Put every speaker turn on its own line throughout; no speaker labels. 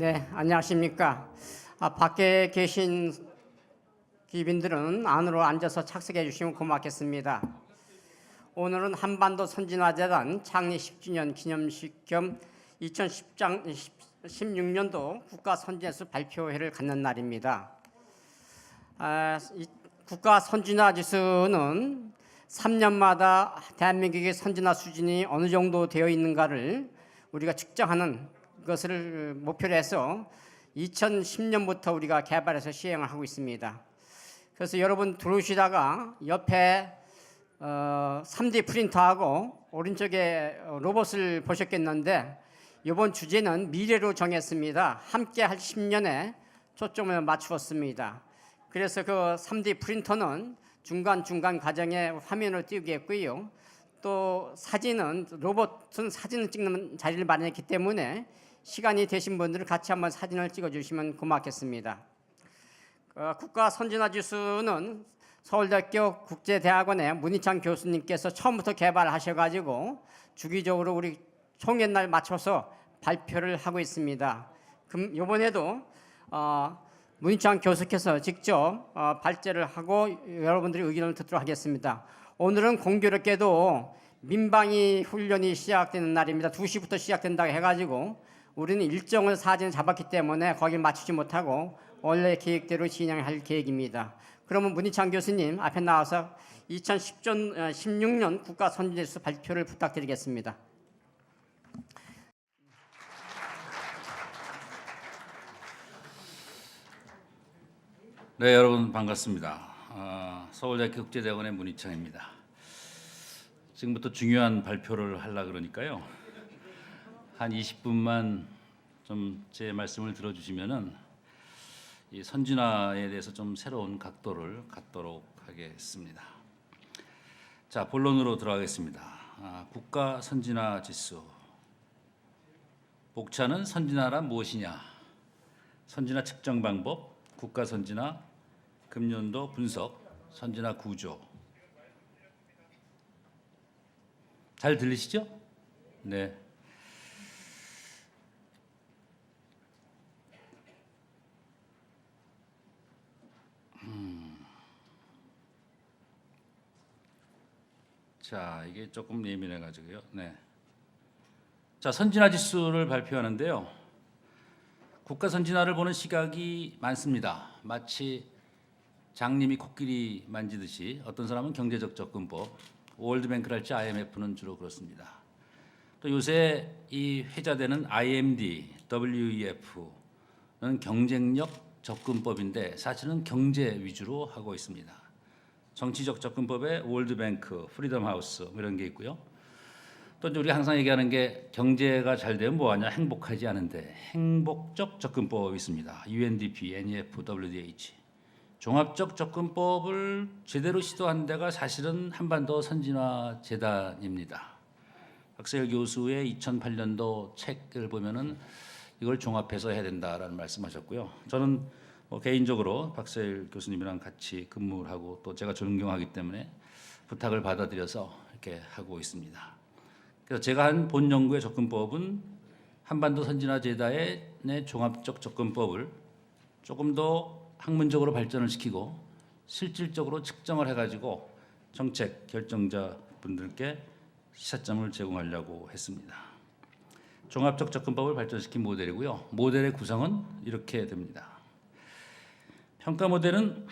네, 안녕하십니까. 밖에 계신 귀빈들은 안으로 앉아서 착석해 주시면 고맙겠습니다. 오늘은 한반도 선진화재단 창립 10주년 기념식 겸 2016년도 국가선진화지수 발표회를 갖는 날입니다. 국가선진화지수는 3년마다 대한민국의 선진화 수준이 어느 정도 되어 있는가를 우리가 측정하는 것을 목표로 해서 2010년부터 우리가 개발해서 시행을 하고 있습니다. 그래서 여러분 들어오시다가 옆에 3D 프린터하고 오른쪽에 로봇을 보셨겠는데 이번 주제는 미래로 정했습니다. 함께 할 10년에 초점을 맞추었습니다. 그래서 그 3D 프린터는 중간중간 과정에 화면을 띄우겠고요. 또 사진은 로봇은 사진을 찍는 자리를 마련했기 때문에 시간이 되신 분들은 같이 한번 사진을 찍어주시면 고맙겠습니다. 국가선진화지수는 서울대학교 국제대학원의 문희창 교수님께서 처음부터 개발하셔가지고 주기적으로 우리 총연날 맞춰서 발표를 하고 있습니다. 그럼 이번에도 문희창 교수께서 직접 발제를 하고 여러분들의 의견을 듣도록 하겠습니다. 오늘은 공교롭게도 민방위 훈련이 시작되는 날입니다. 2시부터 시작된다고 해가지고 우리는 일정을 사전에 잡았기 때문에 거기 맞추지 못하고 원래 계획대로 진행할 계획입니다. 그러면 문희창 교수님 앞에 나와서 2016년 국가선진화지수 발표를 부탁드리겠습니다.
네, 여러분 반갑습니다. 서울대학교 국제대학원의 문희창입니다. 지금부터 중요한 발표를 하려고 그러니까요. 한 20분만 좀 제 말씀을 들어주시면은 이 선진화에 대해서 좀 새로운 각도를 갖도록 하겠습니다. 자, 본론으로 들어가겠습니다. 국가 선진화 지수. 복차는 선진화란 무엇이냐? 선진화 측정 방법, 국가 선진화, 금년도 분석, 선진화 구조. 잘 들리시죠? 네. 자, 이게 조금 예민해가지고요. 네. 자, 선진화 지수를 발표하는데요. 국가 선진화를 보는 시각이 많습니다. 마치 장님이 코끼리 만지듯이 어떤 사람은 경제적 접근법, 월드뱅크랄지 IMF는 주로 그렇습니다. 또 요새 이 회자되는 IMD, WEF는 경쟁력 접근법인데 사실은 경제 위주로 하고 있습니다. 정치적 접근법에 월드뱅크, 프리덤 하우스 이런 게 있고요. 또 우리 항상 얘기하는 게 경제가 잘 되면 뭐하냐? 행복하지 않은데 행복적 접근법이 있습니다. UNDP, NEF, WDH. 종합적 접근법을 제대로 시도한 데가 사실은 한반도 선진화 재단입니다. 박세일 교수의 2008년도 책을 보면은 이걸 종합해서 해야 된다라는 말씀하셨고요. 저는 개인적으로 박세일 교수님이랑 같이 근무를 하고 또 제가 존경하기 때문에 부탁을 받아들여서 이렇게 하고 있습니다. 그래서 제가 한 본 연구의 접근법은 한반도 선진화 재단의 종합적 접근법을 조금 더 학문적으로 발전을 시키고 실질적으로 측정을 해가지고 정책 결정자 분들께 시사점을 제공하려고 했습니다. 종합적 접근법을 발전시킨 모델이고요. 모델의 구성은 이렇게 됩니다. 평가 모델은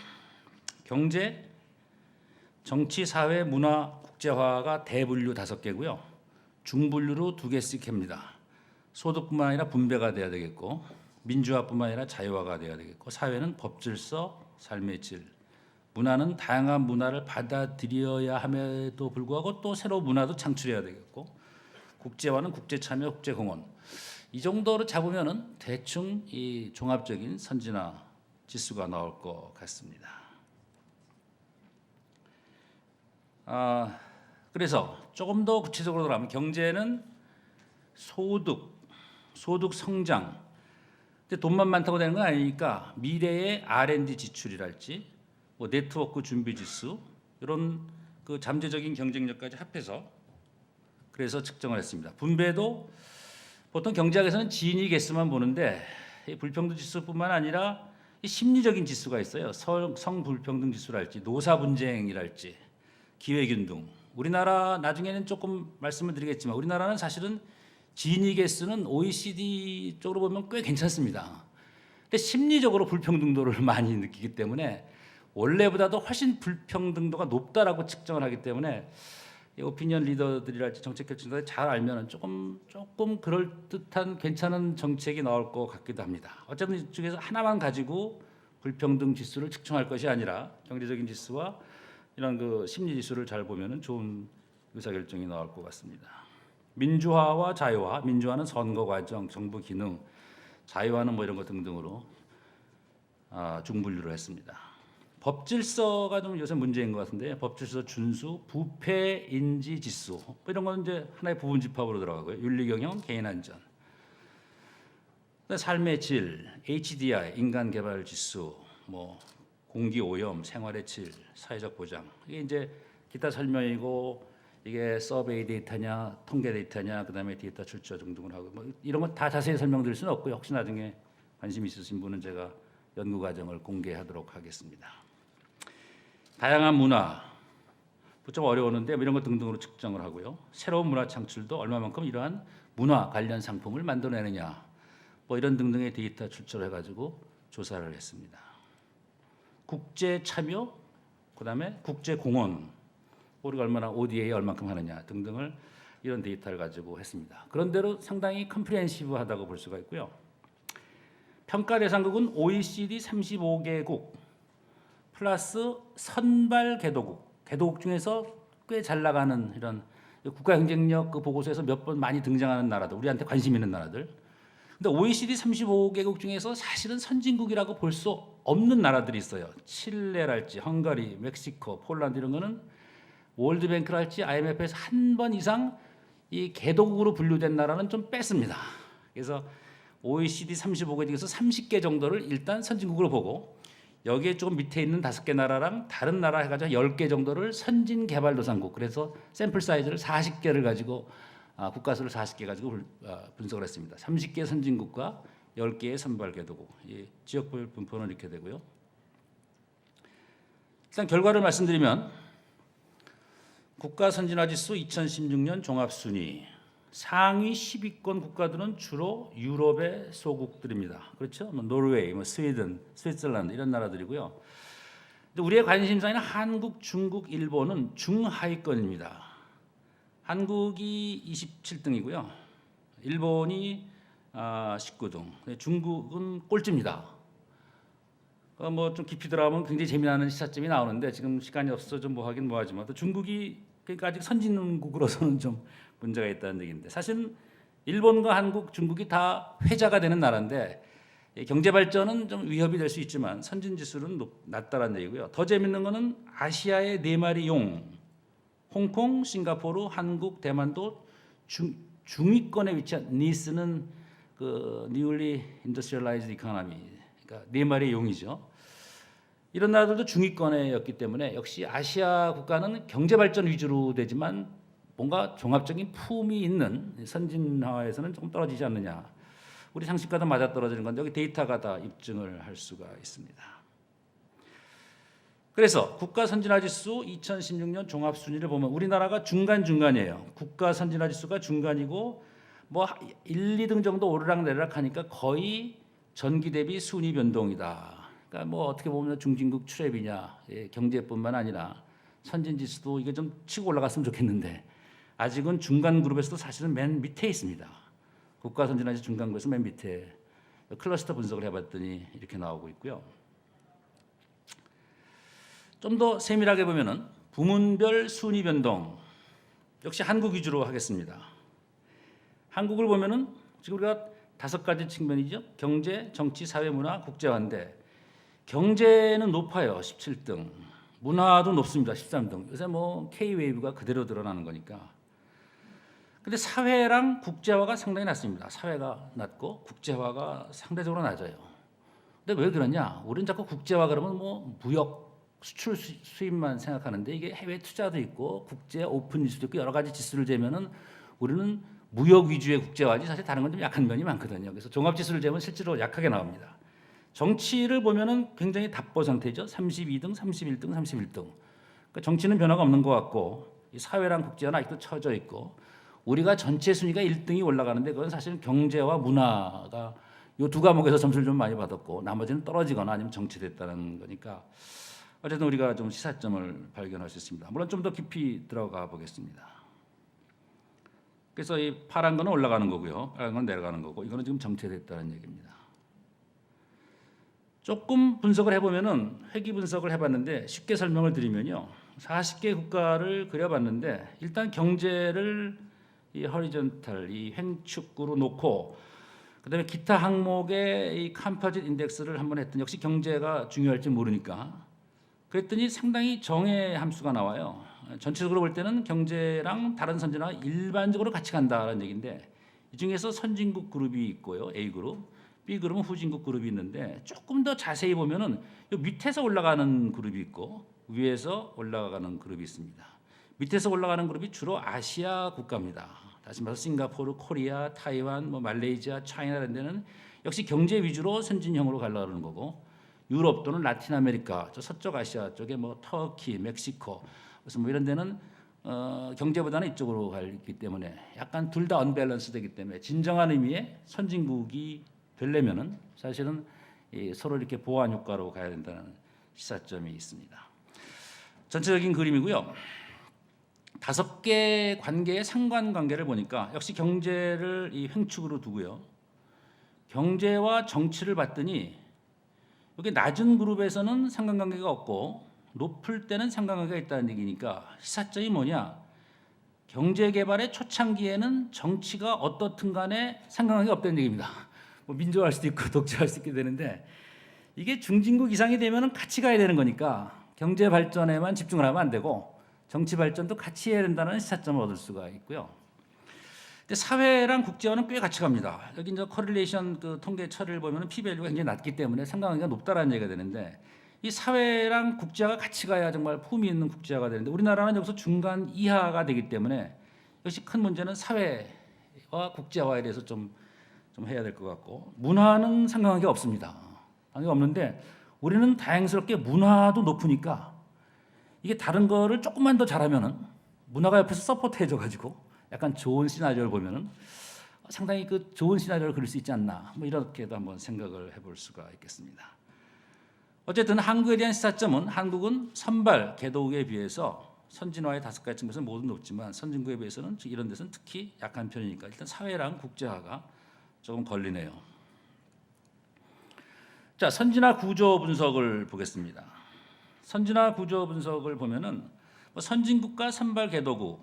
경제, 정치, 사회, 문화, 국제화가 대분류 5개고요. 중분류로 2개씩 합니다. 소득뿐만 아니라 분배가 돼야 되겠고 민주화뿐만 아니라 자유화가 돼야 되겠고 사회는 법질서, 삶의 질, 문화는 다양한 문화를 받아들여야 함에도 불구하고 또 새로운 문화도 창출해야 되겠고 국제화는 국제참여, 국제공헌 이 정도로 잡으면은 대충 이 종합적인 선진화 지수가 나올 것 같습니다. 그래서 조금 더 구체적으로 들어가면 경제는 소득 성장. 근데 돈만 많다고 되는 건 아니니까 미래의 R&D 지출이랄지 뭐 네트워크 준비 지수 이런 그 잠재적인 경쟁력까지 합해서 그래서 측정을 했습니다. 분배도 보통 경제학에서는 진위 개수만 보는데 이 불평등 지수뿐만 아니라 이 심리적인 지수가 있어요. 성불평등 지수랄지 노사 분쟁이랄지 기회균등. 우리나라 나중에는 조금 말씀을 드리겠지만 우리나라는 사실은 진위 개수는 OECD 쪽으로 보면 꽤 괜찮습니다. 근데 심리적으로 불평등도를 많이 느끼기 때문에 원래보다도 훨씬 불평등도가 높다라고 측정을 하기 때문에 오피니언 리더들이랄지 정책 결정자들이 잘 알면은 조금 그럴 듯한 괜찮은 정책이 나올 것 같기도 합니다. 어쨌든 이쪽에서 하나만 가지고 불평등 지수를 측정할 것이 아니라 경제적인 지수와 이런 그 심리 지수를 잘 보면은 좋은 의사 결정이 나올 것 같습니다. 민주화와 자유화, 민주화는 선거 과정, 정부 기능, 자유화는 뭐 이런 것 등등으로 중분류를 했습니다. 법질서가 좀 요새 문제인 것 같은데 법질서 준수, 부패 인지 지수 뭐 이런 건 이제 하나의 부분 집합으로 들어가고요. 윤리 경영, 개인 안전, 삶의 질, HDI, 인간 개발 지수, 뭐 공기 오염, 생활의 질, 사회적 보장 이게 이제 기타 설명이고 이게 서베이 데이터냐, 통계 데이터냐, 그다음에 데이터 출처 등등을 하고 뭐 이런 거 다 자세히 설명드릴 수는 없고요. 혹시 나중에 관심 있으신 분은 제가 연구 과정을 공개하도록 하겠습니다. 다양한 문화, 좀 어려웠는데 이런 것 등등으로 측정을 하고요. 새로운 문화 창출도 얼마만큼 이러한 문화 관련 상품을 만들어내느냐, 뭐 이런 등등의 데이터 출처를 해가지고 조사를 했습니다. 국제 참여, 그다음에 국제 공헌, 우리가 얼마나 ODA에 얼마큼 하느냐 등등을 이런 데이터를 가지고 했습니다. 그런대로 상당히 컴프리헨시브하다고 볼 수가 있고요. 평가 대상국은 OECD 35개국 플러스 선발 개도국 중에서 꽤 잘 나가는 이런 국가 경쟁력 그 보고서에서 몇 번 많이 등장하는 나라들, 우리한테 관심 있는 나라들. 근데 OECD 35개국 중에서 사실은 선진국이라고 볼 수 없는 나라들이 있어요. 칠레랄지, 헝가리, 멕시코, 폴란드 이런 거는 월드뱅크랄지 IMF에서 한 번 이상 이 개도국으로 분류된 나라는 좀 뺐습니다. 그래서 OECD 35개 중에서 30개 정도를 일단 선진국으로 보고 여기에 조금 밑에 있는 5개 나라랑 다른 나라 해가지고 10개 정도를 선진개발도상국, 그래서 샘플 사이즈를 40개를 가지고 국가수를 40개 가지고 분석을 했습니다. 30개 선진국과 10개의 선발개도국, 지역별 분포는 이렇게 되고요. 일단 결과를 말씀드리면 국가선진화지수 2016년 종합순위 상위 10위권 국가들은 주로 유럽의 소국들입니다. 그렇죠? 뭐 노르웨이, 뭐 스웨덴, 스위스란드 이런 나라들이고요. 근데 우리의 관심사는 한국, 중국, 일본은 중하위권입니다. 한국이 27등이고요. 일본이 19등. 중국은 꼴찌입니다. 뭐 좀 깊이 들어가면 굉장히 재미나는 시사점이 나오는데 지금 시간이 없어서 좀 뭐 하긴 뭐하지만 또 중국이 그러니까 아직 선진국으로서는 좀 문제가 있다는 얘기인데 사실은 일본과 한국, 중국이 다 회자가 되는 나라인데 경제 발전은 좀 위협이 될 수 있지만 선진 지수는 낮다라는 얘기고요. 더 재밌는 거는 아시아의 4마리 용, 홍콩, 싱가포르, 한국, 대만도 중위권에 위치한 니스는 그 Newly Industrialized Economy, 그러니까 4마리 용이죠. 이런 나라들도 중위권에였기 때문에 역시 아시아 국가는 경제 발전 위주로 되지만 뭔가 종합적인 품이 있는 선진화에서는 조금 떨어지지 않느냐. 우리 상식과 다 맞아떨어지는 건데 여기 데이터가 다 입증을 할 수가 있습니다. 그래서 국가선진화지수 2016년 종합순위를 보면 우리나라가 중간이에요. 국가선진화지수가 중간이고 뭐 1, 2등 정도 오르락내리락 하니까 거의 전기 대비 순위 변동이다. 그러니까 뭐 어떻게 보면 중진국 트랩이냐, 경제뿐만 아니라 선진지수도 이게 좀 치고 올라갔으면 좋겠는데 아직은 중간 그룹에서도 사실은 맨 밑에 있습니다. 국가선진화지수 중간 그룹에서 맨 밑에 클러스터 분석을 해봤더니 이렇게 나오고 있고요. 좀 더 세밀하게 보면은 부문별 순위 변동 역시 한국 위주로 하겠습니다. 한국을 보면은 지금 우리가 5가지 측면이죠. 경제, 정치, 사회, 문화, 국제화인데 경제는 높아요. 17등. 문화도 높습니다. 13등. 요새 뭐 K-웨이브가 그대로 드러나는 거니까. 근데 사회랑 국제화가 상당히 낮습니다. 사회가 낮고 국제화가 상대적으로 낮아요. 근데 왜 그러냐? 우리는 자꾸 국제화 그러면 뭐 무역, 수출 수입만 생각하는데 이게 해외 투자도 있고 국제 오픈 지수도 있고 여러 가지 지수를 재면은 우리는 무역 위주의 국제화지 사실 다른 건 좀 약한 면이 많거든요. 그래서 종합지수를 재면 실제로 약하게 나옵니다. 정치를 보면은 굉장히 답보 상태죠. 32등, 31등, 31등. 그러니까 정치는 변화가 없는 것 같고 이 사회랑 국제화는 아직도 처져 있고 우리가 전체 순위가 1등이 올라가는데 그건 사실 경제와 문화가 이 두 과목에서 점수를 좀 많이 받았고 나머지는 떨어지거나 아니면 정체됐다는 거니까 어쨌든 우리가 좀 시사점을 발견할 수 있습니다. 물론 좀 더 깊이 들어가 보겠습니다. 그래서 이 파란 거는 올라가는 거고요. 빨간 건 내려가는 거고 이거는 지금 정체됐다는 얘기입니다. 조금 분석을 해보면은 회귀 분석을 해봤는데 쉽게 설명을 드리면요. 40개 국가를 그려봤는데 일단 경제를 이 허리존탈, 이 횡축으로 놓고 그다음에 기타 항목의 이 컴포짓 인덱스를 한번 했더니 역시 경제가 중요할지 모르니까 그랬더니 상당히 정의 함수가 나와요. 전체적으로 볼 때는 경제랑 다른 선진화가 일반적으로 같이 간다는 얘기인데 이 중에서 선진국 그룹이 있고요. A그룹, B그룹은 후진국 그룹이 있는데 조금 더 자세히 보면은 요 밑에서 올라가는 그룹이 있고 위에서 올라가는 그룹이 있습니다. 밑에서 올라가는 그룹이 주로 아시아 국가입니다. 다시 말해서 싱가포르, 코리아, 타이완, 말레이시아, 차이나 이런 데는 역시 경제 위주로 선진형으로 가려는 거고 유럽 또는 라틴 아메리카, 저 서쪽 아시아 쪽에 터키, 멕시코 그래서 이런 데는 경제보다는 이쪽으로 가기 때문에 약간 둘 다 언밸런스되기 때문에 진정한 의미의 선진국이 되려면은 사실은 서로 이렇게 보완 효과로 가야 된다는 시사점이 있습니다. 전체적인 그림이고요. 5개 관계의 상관관계를 보니까 역시 경제를 이 횡축으로 두고요. 경제와 정치를 봤더니 여기 낮은 그룹에서는 상관관계가 없고 높을 때는 상관관계가 있다는 얘기니까 시사점이 뭐냐? 경제 개발의 초창기에는 정치가 어떻든 간에 상관관계가 없다는 얘기입니다. 민주화할 수도 있고 독재할 수 있게 되는데 이게 중진국 이상이 되면 같이 가야 되는 거니까 경제 발전에만 집중을 하면 안 되고 정치 발전도 같이 해야 된다는 시사점을 얻을 수가 있고요. 근데 사회랑 국제화는 꽤 같이 갑니다. 여기 이제 커릴레이션 그 통계 처리를 보면 P-밸류가 굉장히 낮기 때문에 상관관계가 높다라는 얘기가 되는데 이 사회랑 국제화가 같이 가야 정말 품위 있는 국제화가 되는데 우리나라는 여기서 중간 이하가 되기 때문에 역시 큰 문제는 사회와 국제화에 대해서 좀 해야 될 것 같고 문화는 상관관계가 없습니다. 관계가 없는데 우리는 다행스럽게 문화도 높으니까 이게 다른 거를 조금만 더 잘하면은 문화가 옆에서 서포트 해줘가지고 약간 좋은 시나리오를 보면은 상당히 그 좋은 시나리오를 그릴 수 있지 않나 이렇게도 한번 생각을 해볼 수가 있겠습니다. 어쨌든 한국에 대한 시사점은 한국은 선발 개도국에 비해서 선진화의 5가지 측면에서 모두 높지만 선진국에 비해서는 이런 데서는 특히 약한 편이니까 일단 사회랑 국제화가 조금 걸리네요. 자, 선진화 구조 분석을 보겠습니다. 선진화 구조 분석을 보면은 선진국가 선발 개도국,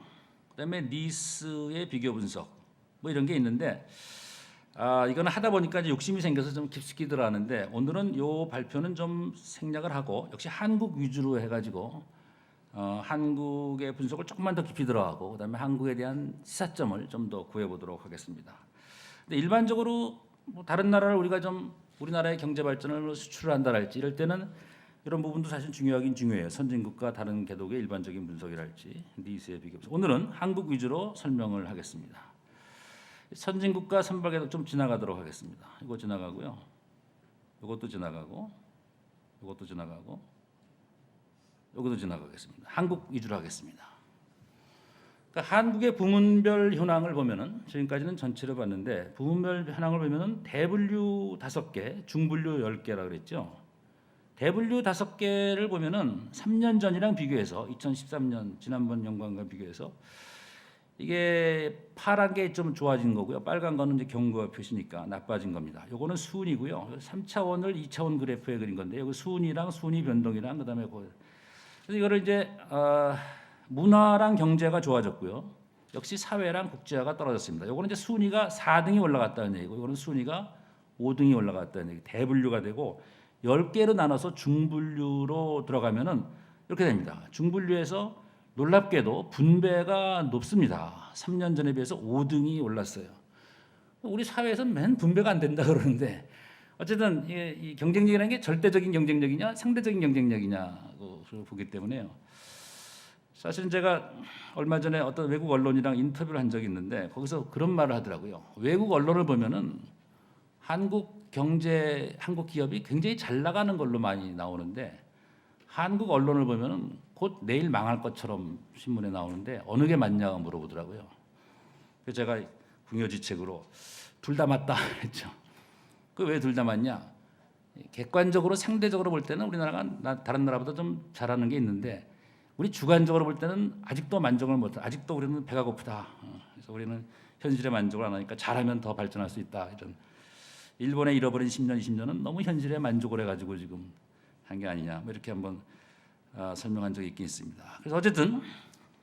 그다음에 니스의 비교 분석 이런 게 있는데 이거는 하다 보니까 이제 욕심이 생겨서 좀 깊숙이 들어가는데 오늘은 요 발표는 좀 생략을 하고 역시 한국 위주로 해가지고 한국의 분석을 조금만 더 깊이 들어가고 그다음에 한국에 대한 시사점을 좀 더 구해보도록 하겠습니다. 근데 일반적으로 다른 나라를 우리가 좀 우리나라의 경제 발전을 수출을 한다랄지 이럴 때는 이런 부분도 사실 중요하긴 중요해요. 선진국과 다른 개독의 일반적인 분석이랄지 니스의 비교. 오늘은 한국 위주로 설명을 하겠습니다. 선진국과 선발 개독 좀 지나가도록 하겠습니다. 이거 지나가고요. 이것도 지나가고 이것도 지나가고 이것도 지나가겠습니다. 한국 위주로 하겠습니다. 그러니까 한국의 부문별 현황을 보면은 지금까지는 전체를 봤는데 부문별 현황을 보면은 대분류 5개, 중분류 10개라 그랬죠. 대분류 5개를 보면은 3년 전이랑 비교해서 2013년 지난번 연관과 비교해서 이게 파란 게 좀 좋아진 거고요. 빨간 거는 이제 경고 표시니까 나빠진 겁니다. 요거는 수은이고요. 3차원을 2차원 그래프에 그린 건데 여기 수은이랑 순위 변동이랑 그다음에 그래서 이거를 이제 문화랑 경제가 좋아졌고요. 역시 사회랑 국제화가 떨어졌습니다. 요거는 이제 순위가 4등이 올라갔다는 얘기고 이거는 순위가 5등이 올라갔다는 얘기. 대분류가 되고 10개로 나눠서 중분류로 들어가면은 이렇게 됩니다. 중분류에서 놀랍게도 분배가 높습니다. 3년 전에 비해서 5등이 올랐어요. 우리 사회에서는 맨 분배가 안 된다 그러는데 어쨌든 이 경쟁력이라는 게 절대적인 경쟁력이냐 상대적인 경쟁력이냐고 보기 때문에요. 사실은 제가 얼마 전에 어떤 외국 언론이랑 인터뷰를 한 적이 있는데 거기서 그런 말을 하더라고요. 외국 언론을 보면은 한국 경제, 한국 기업이 굉장히 잘 나가는 걸로 많이 나오는데 한국 언론을 보면은 곧 내일 망할 것처럼 신문에 나오는데 어느 게 맞냐고 물어보더라고요. 그래서 제가 궁여지책으로 둘 다 맞다 했죠. 그 왜 둘 다 맞냐? 객관적으로 상대적으로 볼 때는 우리나라가 다른 나라보다 좀 잘하는 게 있는데 우리 주관적으로 볼 때는 아직도 만족을 못해. 아직도 우리는 배가 고프다. 그래서 우리는 현실에 만족을 안 하니까 잘하면 더 발전할 수 있다. 이런 일본의 잃어버린 10년, 20년은 너무 현실에 만족을 해가지고 지금 한 게 아니냐. 뭐 이렇게 한번 설명한 적이 있긴 있습니다. 그래서 어쨌든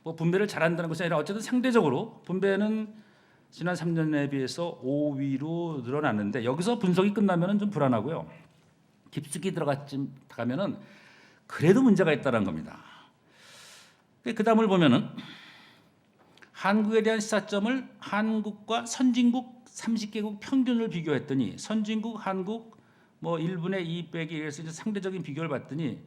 뭐 분배를 잘한다는 것이 아니라 어쨌든 상대적으로 분배는 지난 3년에 비해서 5위로 늘어났는데 여기서 분석이 끝나면은 좀 불안하고요. 깊숙이 들어가면은 그래도 문제가 있다는 겁니다. 그 다음을 보면은 한국에 대한 시사점을 한국과 선진국 30개국 평균을 비교했더니 선진국 한국 뭐 1분의 2 빼기 1에서 이제 상대적인 비교를 봤더니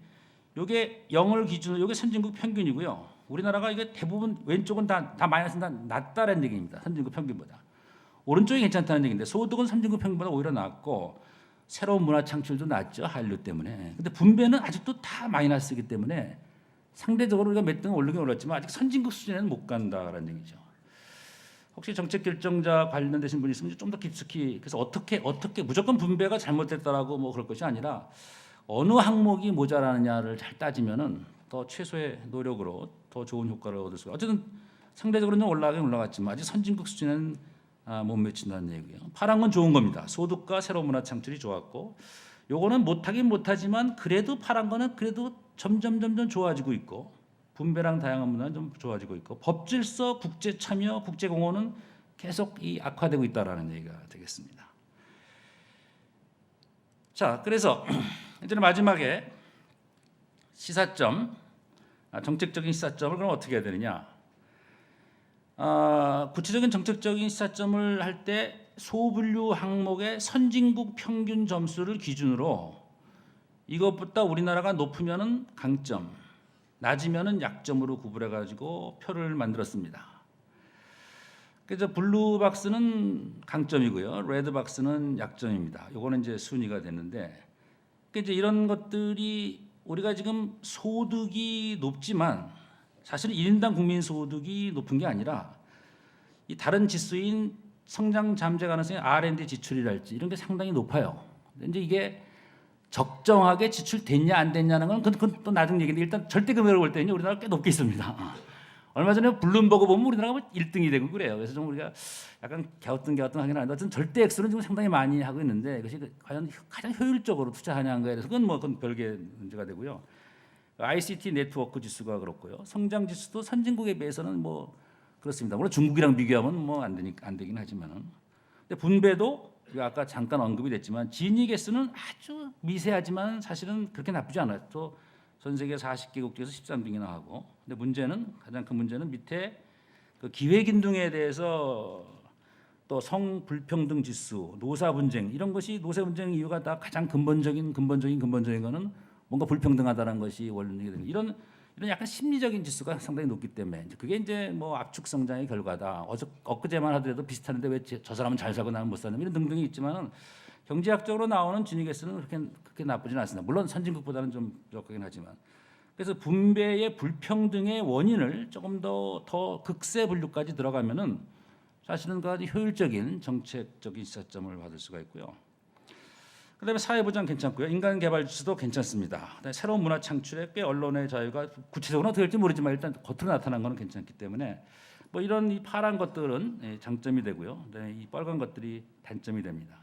요게 0을 기준으로 요게 선진국 평균이고요. 우리나라가 이게 대부분 왼쪽은 다 마이너스가 낮다라는 얘기입니다. 선진국 평균보다. 오른쪽이 괜찮다는 얘기인데 소득은 선진국 평균보다 오히려 낮고 새로운 문화 창출도 낮죠. 한류 때문에. 근데 분배는 아직도 다 마이너스이기 때문에 상대적으로 우리가 몇 등 오르긴 올랐지만 아직 선진국 수준에는 못 간다라는 얘기죠. 혹시 정책 결정자 관련되신 분이 있으면 좀 더 깊숙이 그래서 어떻게 무조건 분배가 잘못됐다라고 뭐 그럴 것이 아니라 어느 항목이 모자라느냐를 잘 따지면은 더 최소의 노력으로 더 좋은 효과를 얻을 수가. 어쨌든 상대적으로는 올라가긴 올라갔지만 아직 선진국 수준에는 못 미친다는 얘기고요. 파란 건 좋은 겁니다. 소득과 새로운 문화 창출이 좋았고, 요거는 못하긴 못하지만 그래도 파란 거는 그래도 점점 좋아지고 있고, 분배랑 다양한 문화는 좀 좋아지고 있고, 법질서, 국제 참여, 국제 공헌은 계속 이 악화되고 있다라는 얘기가 되겠습니다. 자, 그래서 이제 마지막에 시사점, 정책적인 시사점을 그럼 어떻게 해야 되느냐? 구체적인 정책적인 시사점을 할 때 소분류 항목의 선진국 평균 점수를 기준으로 이것보다 우리나라가 높으면은 강점, 낮으면은 약점으로 구분해 가지고 표를 만들었습니다. 그래서 블루 박스는 강점이고요, 레드 박스는 약점입니다. 요거는 이제 순위가 됐는데, 이제 이런 것들이 우리가 지금 소득이 높지만 사실 1인당 국민 소득이 높은 게 아니라 이 다른 지수인 성장 잠재 가능성의 R&D 지출이랄지 이런 게 상당히 높아요. 근데 이게 적정하게 지출됐냐 안 됐냐는 건 그건 또 나중 얘기인데 일단 절대 금액으로 볼 때는 우리나라 꽤 높게 있습니다. 얼마 전에 블룸버그 보면 우리나라가 1등이 되고 그래요. 그래서 좀 우리가 약간 갸우뚱하긴 하는데 어쨌든 절대 액수는 지금 상당히 많이 하고 있는데 그것이 과연 가장 효율적으로 투자하냐는 거에 대해서 그건 별개 문제가 되고요. ICT 네트워크 지수가 그렇고요. 성장 지수도 선진국에 비해서는 뭐 그렇습니다. 물론 중국이랑 비교하면 뭐 안 되긴 하지만은. 근데 분배도 아까 잠깐 언급이 됐지만 진위 개수는 아주 미세하지만 사실은 그렇게 나쁘지 않아요. 또 전 세계 40개국 중에서 13등이나 하고. 근데 가장 큰 문제는 밑에 그 기회긴등에 대해서 또 성불평등 지수, 노사 분쟁 이런 것이 노사 분쟁 이유가 다 가장 근본적인 거는 뭔가 불평등하다는 것이 원인이 되는 이런 약간 심리적인 지수가 상당히 높기 때문에 그게 이제 뭐 압축 성장의 결과다. 엊그제만 하더라도 비슷한데 왜 저 사람은 잘 살고 나는 못 사는 이런 등등이 있지만은 경제학적으로 나오는 진위 개수는 그렇게 나쁘지는 않습니다. 물론 선진국보다는 좀 부족하긴 하지만 그래서 분배의 불평등의 원인을 조금 더 극세 분류까지 들어가면은 사실은 그 아주 효율적인 정책적인 시사점을 받을 수가 있고요. 그다음에 사회보장 괜찮고요. 인간개발 지수도 괜찮습니다. 그다음에 새로운 문화 창출에 꽤 언론의 자유가 구체적으로 어떻게 될지 모르지만 일단 겉으로 나타난 것은 괜찮기 때문에 뭐 이런 이 파란 것들은 장점이 되고요. 그다음에 이 빨간 것들이 단점이 됩니다.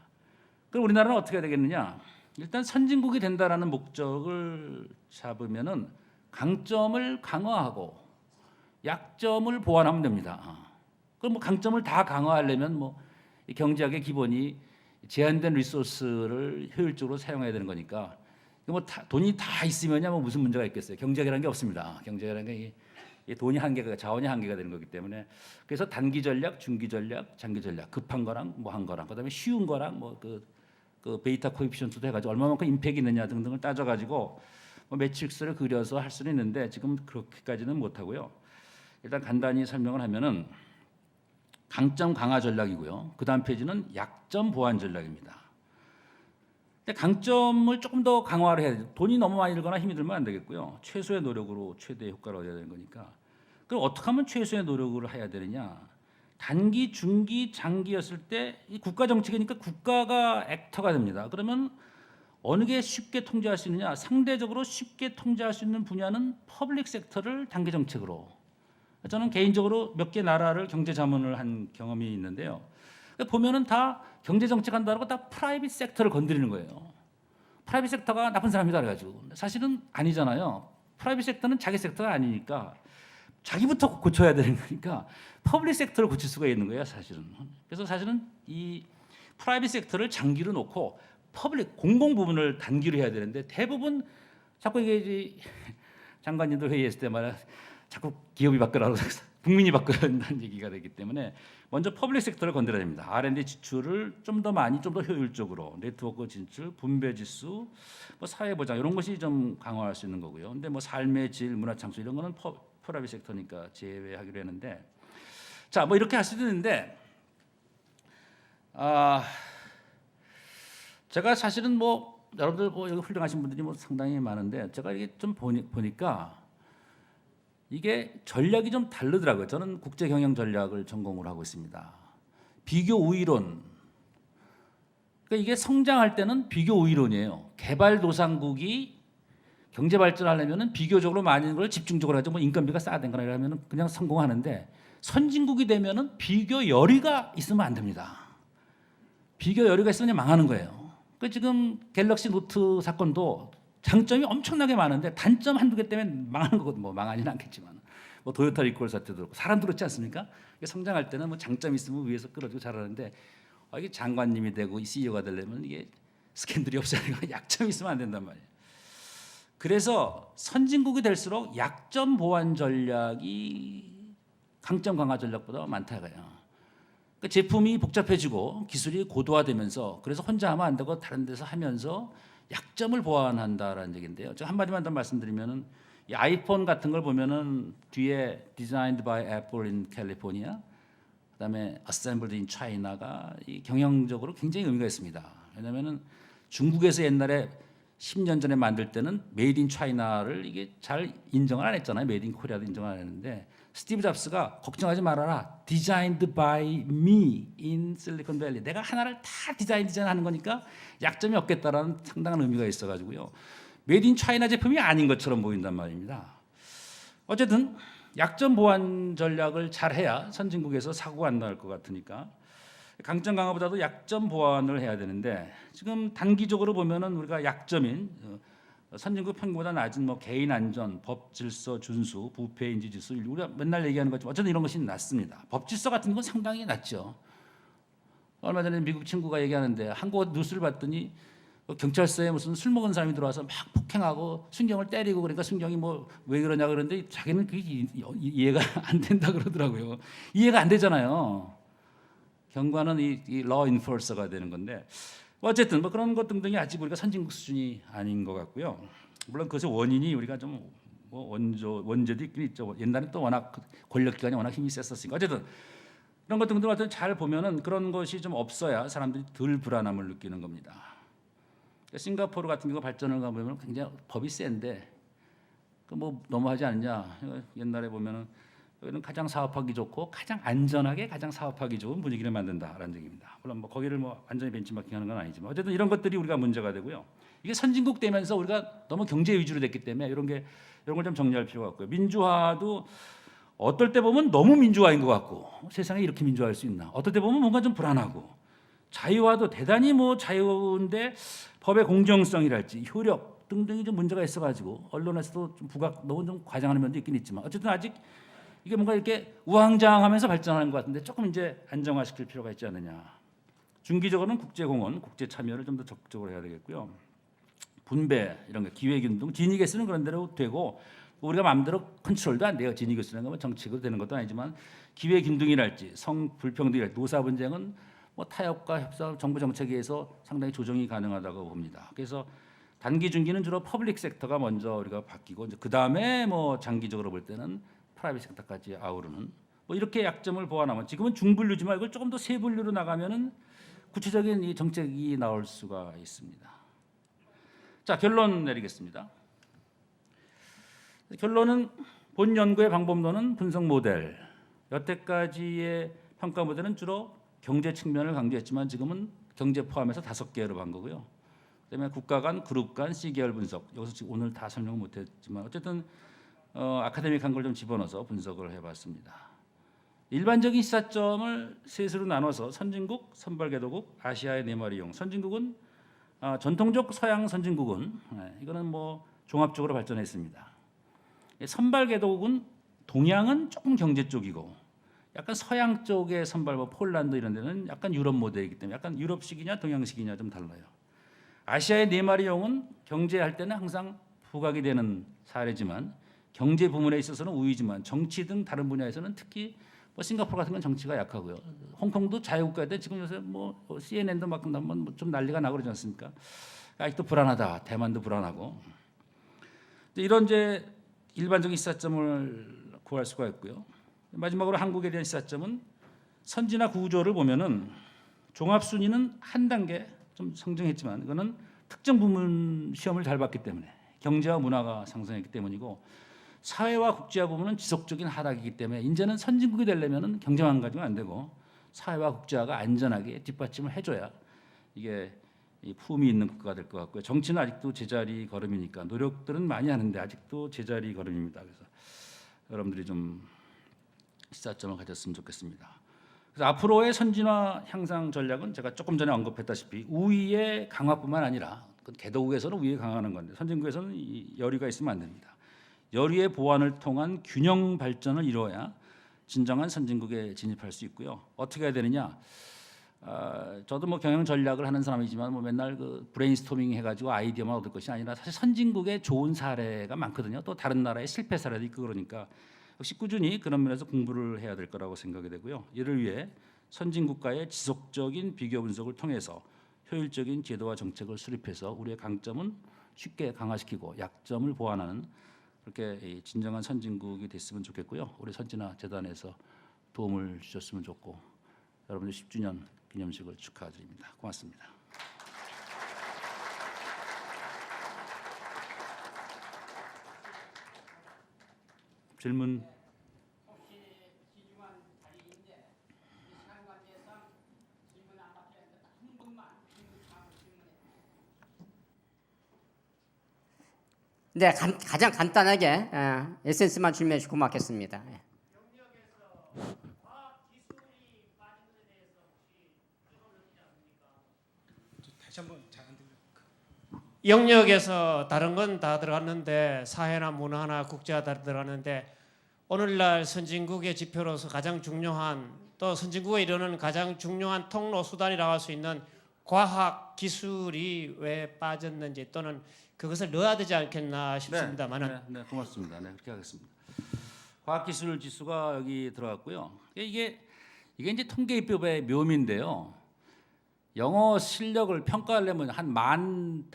그럼 우리나라는 어떻게 해야 되겠느냐? 일단 선진국이 된다라는 목적을 잡으면은 강점을 강화하고 약점을 보완하면 됩니다. 그럼 뭐 강점을 다 강화하려면 뭐 경제학의 기본이 제한된 리소스를 효율적으로 사용해야 되는 거니까 뭐 돈이 다 있으면야 뭐 무슨 문제가 있겠어요. 경제학이라는 게 없습니다. 경제학이라는 게 이 돈이 한계가 자원이 한계가 되는 거기 때문에 그래서 단기 전략, 중기 전략, 장기 전략 급한 거랑 뭐 한 거랑 그다음에 쉬운 거랑 뭐 그 베이타 코에피션트도 해가지고 얼마만큼 임팩이 있느냐 등등을 따져가지고 뭐 매트릭스를 그려서 할 수는 있는데 지금 그렇게까지는 못 하고요. 일단 간단히 설명을 하면은 강점 강화 전략이고요. 그다음 페이지는 약점 보완 전략입니다. 근데 강점을 조금 더 강화를 해야 돼요. 돈이 너무 많이 들거나 힘이 들면 안 되겠고요. 최소의 노력으로 최대의 효과를 얻어야 되는 거니까. 그럼 어떻게 하면 최소의 노력을 해야 되느냐? 단기, 중기, 장기였을 때 이 국가 정책이니까 국가가 액터가 됩니다. 그러면 어느 게 쉽게 통제할 수 있느냐? 상대적으로 쉽게 통제할 수 있는 분야는 퍼블릭 섹터를 단기 정책으로. 저는 개인적으로 몇 개 나라를 경제 자문을 한 경험이 있는데요. 보면은 다 경제 정책 한다고 다 프라이빗 섹터를 건드리는 거예요. 프라이빗 섹터가 나쁜 사람이다 그래가지고 사실은 아니잖아요. 프라이빗 섹터는 자기 섹터가 아니니까 자기부터 고쳐야 되는 거니까 퍼블릭 섹터를 고칠 수가 있는 거예요, 사실은. 그래서 사실은 이 프라이빗 섹터를 장기로 놓고 퍼블릭 공공 부분을 단기로 해야 되는데 대부분 자꾸 이게 장관님도 회의했을 때 말이야. 자꾸 기업이 바꾸라고 국민이 바꿔야 된다는 얘기가 되기 때문에 먼저 퍼블릭 섹터를 건드려야 됩니다. R&D 지출을 좀 더 많이, 좀 더 효율적으로 네트워크 진출, 분배 지수, 뭐 사회 보장 이런 것이 좀 강화할 수 있는 거고요. 근데 뭐 삶의 질, 문화 창출 이런 거는 프라이빗 섹터니까 제외하기로 했는데, 자, 뭐 이렇게 할 수도 있는데, 제가 사실은 뭐 여러분들 뭐 여기 훌륭하신 분들이 뭐 상당히 많은데 제가 이게 좀 보니까. 이게 전략이 좀 다르더라고요. 저는 국제 경영 전략을 전공을 하고 있습니다. 비교 우위론. 그러니까 이게 성장할 때는 비교 우위론이에요. 개발도상국이 경제 발전하려면은 비교적으로 많은 걸 집중적으로 하죠. 뭐 인건비가 싸다거나 이러면은 그냥 성공하는데 선진국이 되면은 비교 열의가 있으면 안 됩니다. 비교 열의가 있으면 망하는 거예요. 그 지금 갤럭시 노트 사건도 장점이 엄청나게 많은데 단점 한두 개 때문에 망하는 거거든요. 뭐 망하지는 않겠지만 뭐 도요타 리콜 사태도 그렇고 사람도 그렇지 않습니까? 성장할 때는 뭐 장점이 있으면 위에서 끌어주고 잘하는데 이게 장관님이 되고 CEO가 되려면 이게 스캔들이 없어야 되고 약점이 있으면 안 된단 말이에요. 그래서 선진국이 될수록 약점 보완 전략이 강점 강화 전략보다 많다 이거예요. 그러니까 제품이 복잡해지고 기술이 고도화되면서 그래서 혼자 하면 안 되고 다른 데서 하면서 약점을 보완한다라는 얘기인데요. 제가 한마디만 더 말씀드리면은 이 아이폰 같은 걸 보면은 뒤에 Designed by Apple in California, 그다음에 Assembled in China가 이 경영적으로 굉장히 의미가 있습니다. 왜냐하면은 중국에서 옛날에 10년 전에 만들 때는 Made in China를 이게 잘 인정을 안 했잖아요. Made in Korea도 인정을 안 했는데 스티브 잡스가 걱정하지 말아라. Designed by me in Silicon Valley. 내가 하나를 다 디자인하는 거니까 약점이 없겠다라는 상당한 의미가 있어가지고요. Made in China 제품이 아닌 것처럼 보인단 말입니다. 어쨌든 약점 보완 전략을 잘 해야 선진국에서 사고가 안 날 것 같으니까 강점 강화보다도 약점 보완을 해야 되는데 지금 단기적으로 보면은 우리가 약점인 선진국 평균보다 낮은 뭐 개인 안전, 법 질서 준수, 부패 인지 지수 우리가 맨날 얘기하는 거지만 어쨌든 이런 것이 낮습니다. 법 질서 같은 건 상당히 낮죠. 얼마 전에 미국 친구가 얘기하는데 한국 뉴스를 봤더니 경찰서에 무슨 술 먹은 사람이 들어와서 막 폭행하고 순경을 때리고 그러니까 순경이 뭐 왜 그러냐 그러는데 자기는 그게 이해가 안 된다 그러더라고요. 이해가 안 되잖아요. 경관은 이 law enforcer가 되는 건데 어쨌든 뭐 그런 것 등등이 아직 우리가 선진국 수준이 아닌 것 같고요. 물론 그것의 원인이 우리가 좀 뭐 원죄도 있긴 있죠. 옛날에 또 워낙 권력기관이 워낙 힘이 셌었으니까 어쨌든 그런 것 등등 잘 보면은 그런 것이 좀 없어야 사람들이 덜 불안함을 느끼는 겁니다. 싱가포르 같은 경우 발전을 가보면 굉장히 법이 센데 그 뭐 너무하지 않냐. 옛날에 보면은 여기는 가장 사업하기 좋고 가장 안전하게 가장 사업하기 좋은 분위기를 만든다라는 얘기입니다. 물론 뭐 거기를 뭐 완전히 벤치마킹하는 건 아니지만 어쨌든 이런 것들이 우리가 문제가 되고요. 이게 선진국 되면서 우리가 너무 경제 위주로 됐기 때문에 이런 걸 좀 정리할 필요가 있고요. 민주화도 어떨 때 보면 너무 민주화인 것 같고 세상에 이렇게 민주화할 수 있나? 어떨 때 보면 뭔가 좀 불안하고 자유화도 대단히 뭐 자유인데 법의 공정성이랄지 효력 등등이 좀 문제가 있어가지고 언론에서도 좀 부각 너무 좀 과장하는 면도 있긴 있지만 어쨌든 아직 이게 뭔가 이렇게 우왕좌왕하면서 발전하는 것 같은데 조금 이제 안정화시킬 필요가 있지 않느냐. 중기적으로는 국제공헌, 국제 참여를 좀 더 적극적으로 해야 되겠고요. 분배 이런 거 기회균등, 진위계수는 그런 대로 되고 우리가 마음대로 컨트롤도 안 돼요. 진위계수는 건 정책으로 되는 것도 아니지만 기회균등이랄지 성불평등이랄지 노사 분쟁은 뭐 타협과 협상, 정부 정책에 의해서 상당히 조정이 가능하다고 봅니다. 그래서 단기 중기는 주로 퍼블릭 섹터가 먼저 우리가 바뀌고 이제 그 다음에 뭐 장기적으로 볼 때는 프라이빗 섹터까지 아우르는 뭐 이렇게 약점을 보완하면 지금은 중분류지만 이걸 조금 더 세분류로 나가면은 구체적인 이 정책이 나올 수가 있습니다. 자, 결론 내리겠습니다. 결론은 본 연구의 방법론은 분석 모델. 여태까지의 평가 모델은 주로 경제 측면을 강조했지만 지금은 경제 포함해서 5개로 간 거고요. 그다음에 국가 간, 그룹 간, C계열 분석. 여기서 지금 오늘 다 설명을 못했지만 어쨌든 아카데믹한 걸 좀 집어넣어서 분석을 해봤습니다. 일반적인 시사점을 셋으로 나눠서 선진국, 선발개도국, 아시아의 4마리용. 선진국은 전통적 서양 선진국은 이거는 뭐 종합적으로 발전했습니다. 선발개도국은 동양은 조금 경제 쪽이고 약간 서양 쪽의 선발, 뭐 폴란드 이런 데는 약간 유럽 모델이기 때문에 약간 유럽식이냐 동양식이냐 좀 달라요. 아시아의 4마리용은 경제할 때는 항상 부각이 되는 사례지만 경제 부문에 있어서는 우위지만 정치 등 다른 분야에서는 특히 뭐 싱가포르 같은 건 정치가 약하고요. 홍콩도 자유국가인데 지금 요새 뭐 CNN도 막 좀 난리가 나고 그러지 않습니까? 아직도 불안하다. 대만도 불안하고. 이런 이제 일반적인 시사점을 구할 수가 있고요. 마지막으로 한국에 대한 시사점은 선진화 구조를 보면은 종합 순위는 한 단계 좀 성장했지만 이거는 특정 부문 시험을 잘 봤기 때문에 경제와 문화가 상승했기 때문이고 사회와 국제화 부분은 지속적인 하락이기 때문에 이제는 선진국이 되려면은 경제만 가지고 안 되고 사회와 국제화가 안전하게 뒷받침을 해줘야 이게 이 품이 있는 국가가 될 것 같고요. 정치는 아직도 제자리 걸음이니까 노력들은 많이 하는데 아직도 제자리 걸음입니다. 그래서 여러분들이 좀 시사점을 가졌으면 좋겠습니다. 그래서 앞으로의 선진화 향상 전략은 제가 조금 전에 언급했다시피 우위의 강화뿐만 아니라 개도국에서는 우위에 강화하는 건데 선진국에서는 이 여리가 있으면 안 됩니다. 여리의 보완을 통한 균형 발전을 이루어야 진정한 선진국에 진입할 수 있고요. 어떻게 해야 되느냐? 저도 뭐 경영 전략을 하는 사람이지만 뭐 맨날 그 브레인스토밍 해가지고 아이디어만 얻을 것이 아니라 사실 선진국의 좋은 사례가 많거든요. 또 다른 나라의 실패 사례도 있고 그러니까 역시 꾸준히 그런 면에서 공부를 해야 될 거라고 생각이 되고요. 이를 위해 선진국가의 지속적인 비교 분석을 통해서 효율적인 제도와 정책을 수립해서 우리의 강점은 쉽게 강화시키고 약점을 보완하는 그렇게 진정한 선진국이 됐으면 좋겠고요. 우리 선진화 재단에서 도움을 주셨으면 좋고 여러분들 10주년 기념식을 축하드립니다. 고맙습니다. 질문.
네, 가장 간단하게 에센스만 질문해 주시고 고맙겠습니다.
영역에서 다른 건 다 들어갔는데 사회나 문화나 국제화 다 들어갔는데 오늘날 선진국의 지표로서 가장 중요한 또 선진국에 이르는 가장 중요한 통로 수단이라고 할 수 있는 과학 기술이 왜 빠졌는지 또는 그것을 넣어야 되지 않겠나 싶습니다만은
네, 고맙습니다. 네, 그렇게 하겠습니다. 과학기술 지수가 여기 들어갔고요. 이게 이제 통계입법의 묘미인데요. 영어 실력을 평가하려면 한 만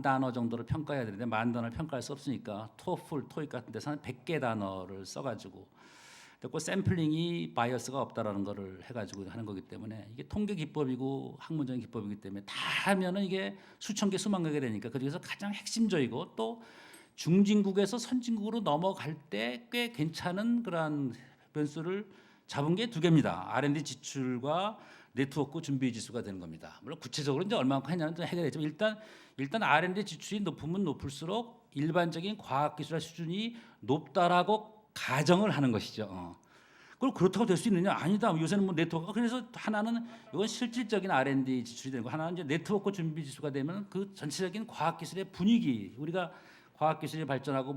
단어 정도를 평가해야 되는데 만 단어를 평가할 수 없으니까 토플, 토익 같은 데서 한 100개 단어를 써가지고 그 샘플링이 바이어스가 없다라는 거를 해가지고 하는 거기 때문에 이게 통계 기법이고 학문적인 기법이기 때문에 다 하면은 이게 수천 개 수만 개 되니까 그 중에서 가장 핵심적이고 또 중진국에서 선진국으로 넘어갈 때 꽤 괜찮은 그런 변수를 잡은 게 2개입니다. R&D 지출과 네트워크 준비 지수가 되는 겁니다. 물론 구체적으로 이제 얼마만큼 했냐는 또 해결했지만 일단 R&D 지출이 높으면 높을수록 일반적인 과학기술의 수준이 높다라고 가정을 하는 것이죠. 그럼 그렇다고 될 수 있느냐? 아니다. 요새는 뭐 네트워크가 그래서 하나는 이건 실질적인 R&D 지출이 되고 하나는 이제 네트워크 준비 지수가 되면 그 전체적인 과학기술의 분위기 우리가 과학기술이 발전하고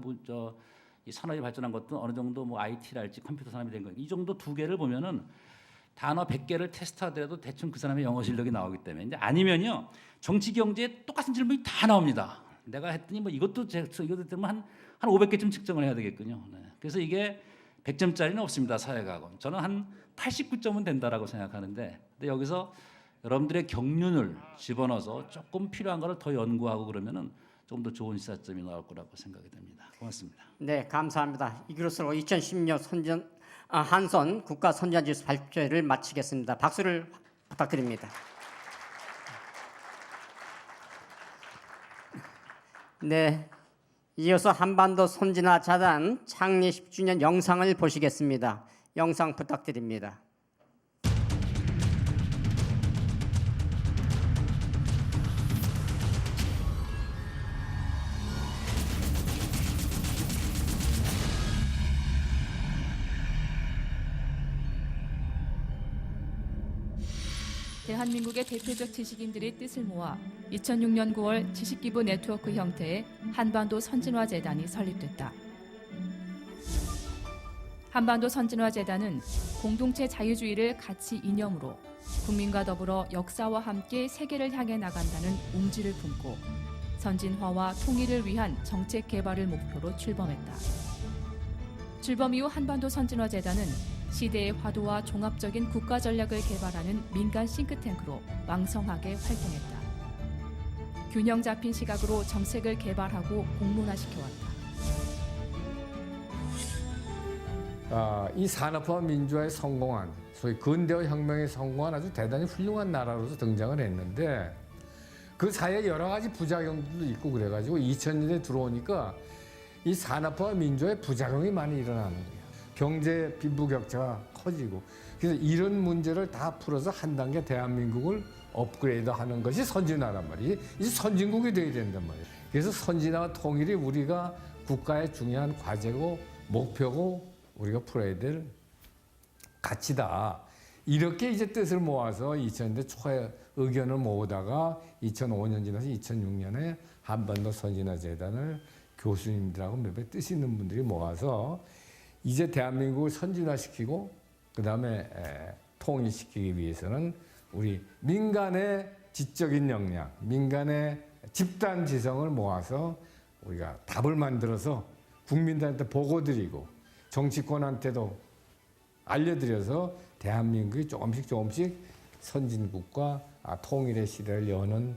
이 산업이 발전한 것도 어느 정도 뭐 IT랄지 컴퓨터 산업이 된 거예요. 이 정도 2개를 보면은 단어 100개를 테스트하더라도 대충 그 사람의 영어 실력이 나오기 때문에 이제 아니면요 정치 경제에 똑같은 질문이 다 나옵니다. 내가 했더니 뭐 이것도 들으면 한 500개쯤 측정을 해야 되겠군요. 네. 그래서 이게 100점짜리는 없습니다. 사회과학은 저는 한 89점은 된다라고 생각하는데 근데 여기서 여러분들의 경륜을 집어넣어서 조금 필요한 거를 더 연구하고 그러면은 좀 더 좋은 시사점이 나올 거라고 생각이 됩니다. 고맙습니다.
네, 감사합니다. 이것으로 2010년 한선 국가 선진화지수 발표를 마치겠습니다. 박수를 부탁드립니다. 네, 이어서 한반도 선진화 자단 창립 10주년 영상을 보시겠습니다. 영상 부탁드립니다.
대한민국의 대표적 지식인들의 뜻을 모아 2006년 9월 지식기부 네트워크 형태의 한반도 선진화 재단이 설립됐다. 한반도 선진화 재단은 공동체 자유주의를 가치 이념으로 국민과 더불어 역사와 함께 세계를 향해 나간다는 움지를 품고 선진화와 통일을 위한 정책 개발을 목표로 출범했다. 출범 이후 한반도 선진화 재단은 시대의 화두와 종합적인 국가 전략을 개발하는 민간 싱크탱크로 왕성하게 활동했다. 균형 잡힌 시각으로 정책을 개발하고 공론화시켜왔다.
이 산업화 민주화에 성공한 소위 근대화 혁명에 성공한 아주 대단히 훌륭한 나라로서 등장을 했는데 그 사이에 여러 가지 부작용도 있고 그래가지고 2000년대 들어오니까 이 산업화 민주화의 부작용이 많이 일어나는 거예요. 경제 빈부격차가 커지고 그래서 이런 문제를 다 풀어서 한 단계 대한민국을 업그레이드하는 것이 선진화란 말이지. 이제 선진국이 돼야 된단 말이에요. 그래서 선진화와 통일이 우리가 국가의 중요한 과제고 목표고 우리가 풀어야 될 가치다. 이렇게 이제 뜻을 모아서 2000년대 초에 의견을 모으다가 2005년 지나서 2006년에 한반도 선진화 재단을 교수님들하고 몇몇 뜻 있는 분들이 모아서 이제 대한민국을 선진화시키고 그다음에 통일시키기 위해서는 우리 민간의 지적인 역량, 민간의 집단 지성을 모아서 우리가 답을 만들어서 국민들한테 보고드리고 정치권한테도 알려드려서 대한민국이 조금씩 선진국과 통일의 시대를 여는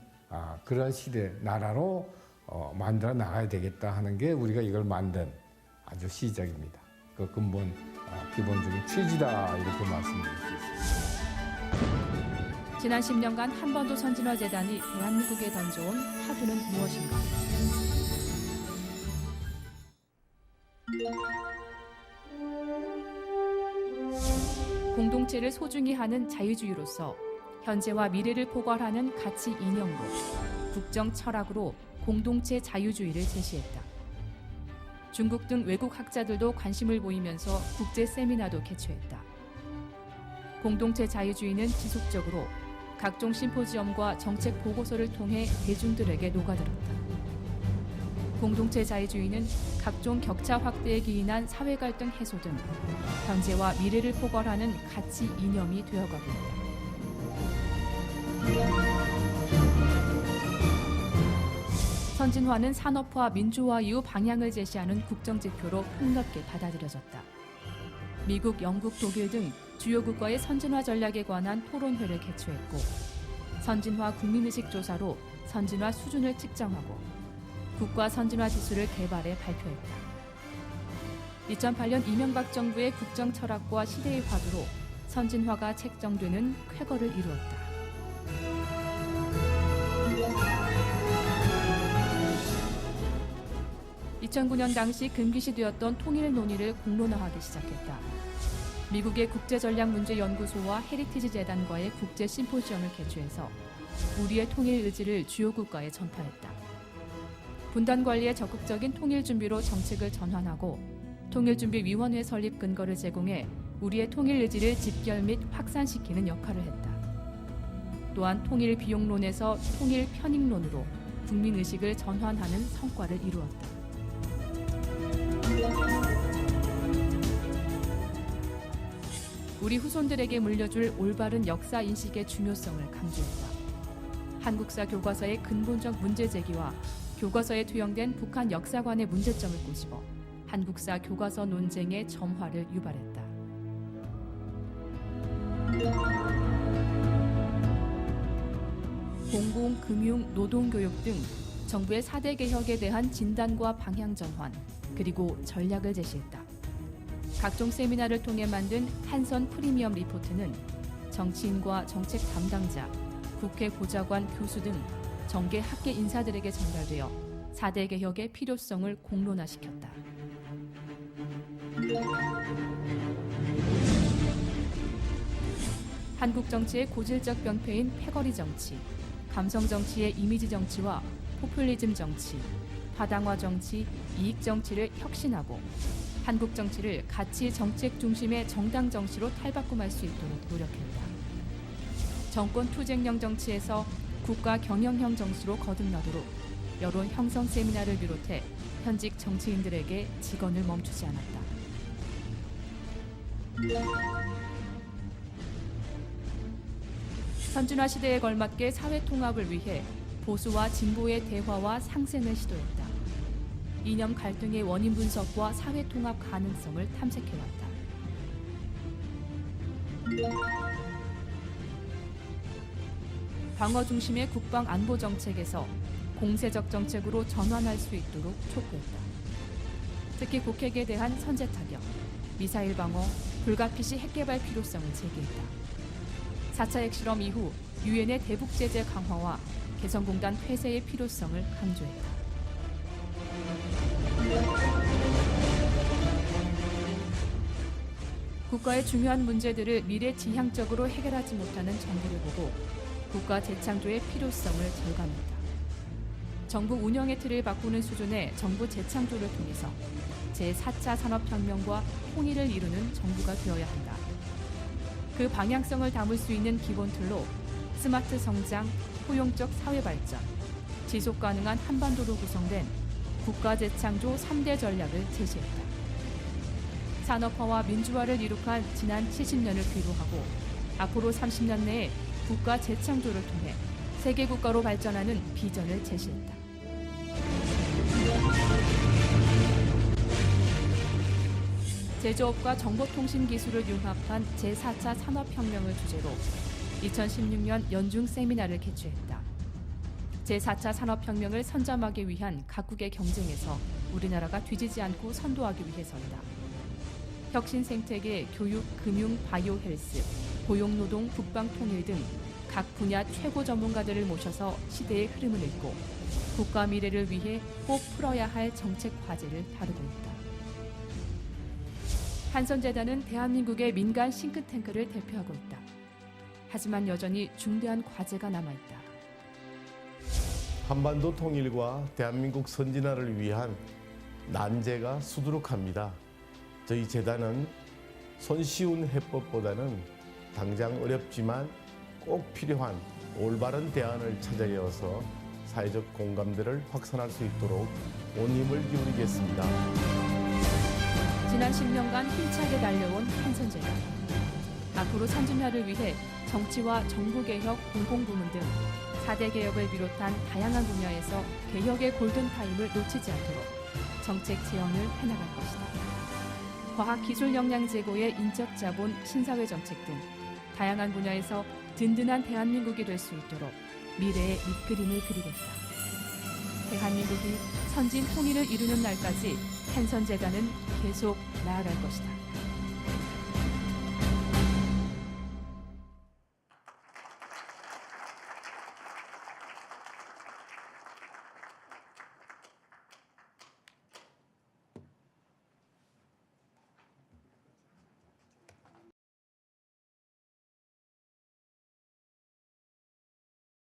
그런 시대, 나라로 만들어 나가야 되겠다 하는 게 우리가 이걸 만든 아주 시작입니다. 그 근본 기본적인 취지다 이렇게 말씀드릴 수 있습니다.
지난 10년간 한반도 선진화 재단이 대한민국에 던져온 화두는 무엇인가? 공동체를 소중히 하는 자유주의로서 현재와 미래를 포괄하는 가치 이념으로 국정 철학으로 공동체 자유주의를 제시했다. 중국 등 외국 학자들도 관심을 보이면서 국제 세미나도 개최했다. 공동체 자유주의는 지속적으로 각종 심포지엄과 정책 보고서를 통해 대중들에게 녹아들었다. 공동체 자유주의는 각종 격차 확대에 기인한 사회 갈등 해소 등 현재와 미래를 포괄하는 가치 이념이 되어가고 있다. 선진화는 산업화, 민주화 이후 방향을 제시하는 국정지표로 폭넓게 받아들여졌다. 미국, 영국, 독일 등 주요 국가의 선진화 전략에 관한 토론회를 개최했고 선진화 국민의식 조사로 선진화 수준을 측정하고 국가 선진화 지수를 개발해 발표했다. 2008년 이명박 정부의 국정 철학과 시대의 화두로 선진화가 책정되는 쾌거를 이루었다. 2009년 당시 금기시되었던 통일 논의를 공론화하기 시작했다. 미국의 국제전략문제연구소와 헤리티지 재단과의 국제 심포지엄을 개최해서 우리의 통일 의지를 주요 국가에 전파했다. 분단 관리에 적극적인 통일 준비로 정책을 전환하고 통일준비위원회 설립 근거를 제공해 우리의 통일 의지를 집결 및 확산시키는 역할을 했다. 또한 통일 비용론에서 통일 편익론으로 국민의식을 전환하는 성과를 이루었다. 우리 후손들에게 물려줄 올바른 역사 인식의 중요성을 강조했다. 한국사 교과서의 근본적 문제 제기와 교과서에 투영된 북한 역사관의 문제점을 꼬집어 한국사 교과서 논쟁의 점화를 유발했다. 공공, 금융, 노동교육 등 정부의 4대 개혁에 대한 진단과 방향 전환, 그리고 전략을 제시했다. 각종 세미나를 통해 만든 한선 프리미엄 리포트는 정치인과 정책 담당자, 국회 보좌관, 교수 등 정계 학계 인사들에게 전달되어 4대 개혁의 필요성을 공론화시켰다. 한국 정치의 고질적 병폐인 패거리 정치, 감성 정치의 이미지 정치와 포퓰리즘 정치, 파당화 정치, 이익 정치를 혁신하고 한국 정치를 가치 정책 중심의 정당 정치로 탈바꿈할 수 있도록 노력했다. 정권 투쟁형 정치에서 국가 경영형 정치로 거듭나도록 여론 형성 세미나를 비롯해 현직 정치인들에게 직언을 멈추지 않았다. 선진화 시대에 걸맞게 사회 통합을 위해 보수와 진보의 대화와 상생을 시도했다. 이념 갈등의 원인 분석과 사회 통합 가능성을 탐색해왔다. 방어 중심의 국방 안보 정책에서 공세적 정책으로 전환할 수 있도록 촉구했다. 특히 북핵에 대한 선제 타격, 미사일 방어, 불가피시 핵 개발 필요성을 제기했다. 4차 핵실험 이후 유엔의 대북 제재 강화와 개성공단 폐쇄의 필요성을 강조했다. 국가의 중요한 문제들을 미래지향적으로 해결하지 못하는 정부를 보고 국가 재창조의 필요성을 절감했다. 정부 운영의 틀을 바꾸는 수준의 정부 재창조를 통해서 제4차 산업혁명과 통일을 이루는 정부가 되어야 한다. 그 방향성을 담을 수 있는 기본 틀로 스마트 성장, 포용적 사회 발전, 지속 가능한 한반도로 구성된 국가 재창조 3대 전략을 제시했다. 산업화와 민주화를 이룩한 지난 70년을 귀로하고 앞으로 30년 내에 국가 재창조를 통해 세계 국가로 발전하는 비전을 제시했다. 제조업과 정보통신 기술을 융합한 제4차 산업혁명을 주제로 2016년 연중 세미나를 개최했다. 제4차 산업혁명을 선점하기 위한 각국의 경쟁에서 우리나라가 뒤지지 않고 선도하기 위해서이다. 혁신 생태계, 교육, 금융, 바이오 헬스, 고용노동, 국방통일 등 각 분야 최고 전문가들을 모셔서 시대의 흐름을 읽고 국가 미래를 위해 꼭 풀어야 할 정책 과제를 다루고 있다. 한선재단은 대한민국의 민간 싱크탱크를 대표하고 있다. 하지만 여전히 중대한 과제가 남아있다.
한반도 통일과 대한민국 선진화를 위한 난제가 수두룩합니다. 저희 재단은 손쉬운 해법보다는 당장 어렵지만 꼭 필요한 올바른 대안을 찾아내어서 사회적 공감대를 확산할 수 있도록 온 힘을 기울이겠습니다.
지난 10년간 힘차게 달려온 한선재단. 앞으로 선진화를 위해 정치와 정부개혁, 공공부문 등 4대 개혁을 비롯한 다양한 분야에서 개혁의 골든타임을 놓치지 않도록 정책 제언을 해나갈 것이다. 과학기술 역량 제고의 인적 자본, 신사회 정책 등 다양한 분야에서 든든한 대한민국이 될 수 있도록 미래의 밑그림을 그리겠다. 대한민국이 선진 통일을 이루는 날까지 한선재단은 계속 나아갈 것이다.